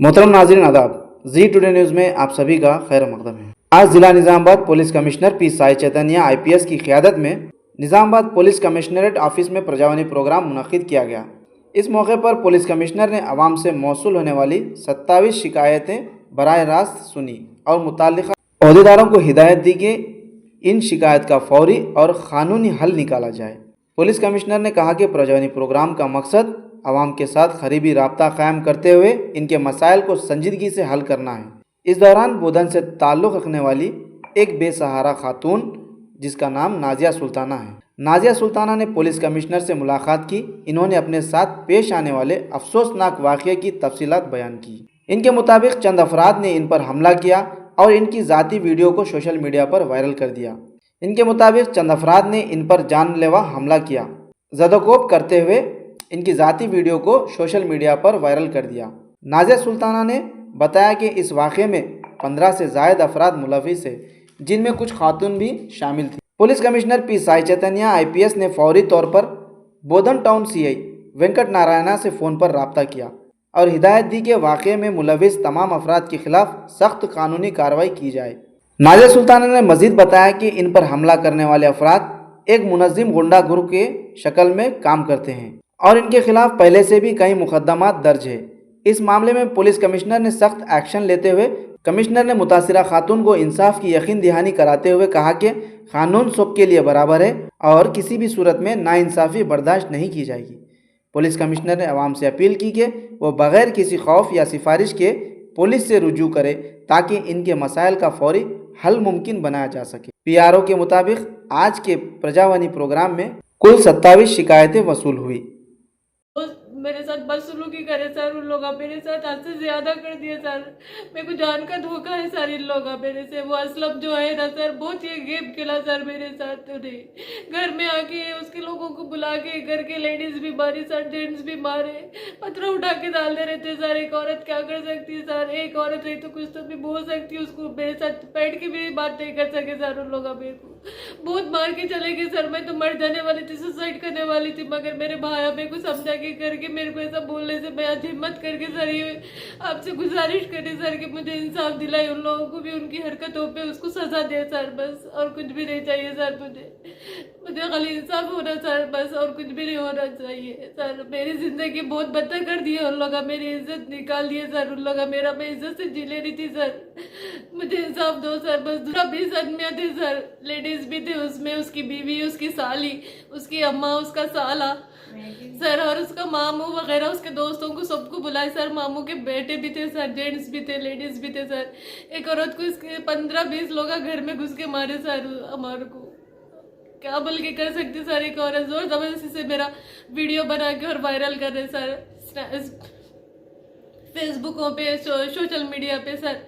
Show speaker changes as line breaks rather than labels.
मोहतरम नाज़रीन आदाब, जी टुडे न्यूज़ में आप सभी का खैर मकदम है। आज जिला Nizamabad police commissioner P Sai Chaitanya IPS की क़यादत में निज़ामाबाद पुलिस कमिश्नरेट ऑफिस में प्रजावानी प्रोग्राम मुनक़िद किया गया। इस मौके पर पुलिस कमिश्नर ने आवाम से मौसूल होने वाली 27 शिकायतें बराह रास्त सुनी और मुताल्लिक़ा अहदेदारों को हिदायत दी कि इन शिकायत का फौरी और क़ानूनी हल निकाला जाए। पुलिस कमिश्नर ने कहा कि प्रजावानी प्रोग्राम का मकसद आवाम के साथ करीबी राब्ता कायम करते हुए इनके मसाइल को संजीदगी से हल करना है। इस दौरान बोधन से ताल्लुक़ रखने वाली एक बेसहारा खातून जिसका नाम नाजिया सुल्ताना है, नाजिया सुल्ताना ने पुलिस कमिश्नर से मुलाकात की। इन्होंने अपने साथ पेश आने वाले अफसोसनाक वाक़ये की तफसीलात बयान की। इनके मुताबिक चंद अफराद ने इन पर हमला किया और इनकी ज़ाती वीडियो को सोशल मीडिया पर वायरल कर दिया। इनके मुताबिक चंद अफराद ने इन पर जानलेवा हमला किया, ज़दोकोब करते हुए इनकी ज़ाती वीडियो को सोशल मीडिया पर वायरल कर दिया। नाजिया सुल्ताना ने बताया कि इस वाक़े में 15 से ज़ायद अफराद मुलविस है, जिनमें कुछ खातून भी शामिल थी। Police commissioner P Sai Chaitanya IPS ने फौरी तौर पर बोधन टाउन CI वेंकट नारायणा से फ़ोन पर रब्ता किया और हिदायत दी कि वाक़े में मुलविस तमाम अफराद के खिलाफ सख्त कानूनी कार्रवाई की जाए। नाजिया सुल्ताना ने मज़ीद बताया कि इन पर हमला करने वाले अफराद एक मुनज़्ज़िम गुंडा ग्रुप के शक्ल में काम करते हैं और इनके खिलाफ पहले से भी कई मुकदमात दर्ज है। इस मामले में पुलिस कमिश्नर ने सख्त एक्शन लेते हुए कमिश्नर ने मुतासिरा खातून को इंसाफ की यकीन दहानी कराते हुए कहा कि कानून सबके लिए बराबर है और किसी भी सूरत में नाइंसाफ़ी बर्दाश्त नहीं की जाएगी। पुलिस कमिश्नर ने आवाम से अपील की कि वो बग़ैर किसी खौफ या सिफारिश के पुलिस से रुजू करे ताकि इनके मसाइल का फौरी हल मुमकिन बनाया जा सके। PRO के मुताबिक आज के प्रजावानी प्रोग्राम में कुल 27 शिकायतें वसूल हुई।
मेरे साथ बदसलूकी करे सर, उन लोग मेरे साथ हद से ज्यादा कर दिए सर। मेरे को जान का धोखा है सर इन लोग मेरे से। वो असलम जो है ना सर, बहुत ही गेम खेला सर मेरे साथ। उन्हें घर में आके उसके लोगों को बुला के घर के लेडीज भी मारी सर, जेंट्स भी मारे, पत्थर उठा के डाल दे रहे थे सर। एक औरत क्या कर सकती है सर, एक औरत रही तो कुछ तो भी बोल सकती है, उसको मेरे साथ बैठ के भी बात नहीं कर सके सर। उन लोग मेरे को बहुत मार के चले गए सर। मैं तो मर जाने वाली थी, सुसाइड करने वाली थी, मगर मेरे भाई मेरे को समझा के करके मेरे को ऐसा बोलने से मैं आज हिम्मत करके सर ये आपसे गुजारिश करी सर कि मुझे इंसाफ दिलाए, उन लोगों को भी उनकी हरकतों पे उसको सजा दे सर, बस और कुछ भी नहीं चाहिए सर। मुझे खाली इंसाफ होना सर, बस और कुछ भी नहीं होना चाहिए सर। मेरी जिंदगी बहुत बदतर कर दी है उन लोग, मेरी इज्जत निकाल दी है सर उन लोग। मेरा मैं इज्जत से जी ले रही थी सर, मुझे इंसाफ दो सर बस। दूसरा 20 आदमियाँ थे सर, लेडीज भी थे उसमें, उसकी बीवी, उसकी साली, उसकी अम्मा, उसका साला सर, और उसका मामू वगैरह, उसके दोस्तों को सबको बुलाए सर। मामू के बेटे भी थे सर, जेंट्स भी थे, लेडीज भी थे सर। एक औरत को इसके 15-20 लोग घर में घुस के मारे सर। हमारे को क्या बोल के कर सकते सर। एक औरत जोर जबरदस्ती से मेरा वीडियो बना के और वायरल कर रहे सर फेसबुकों पे, सोशल मीडिया पे सर।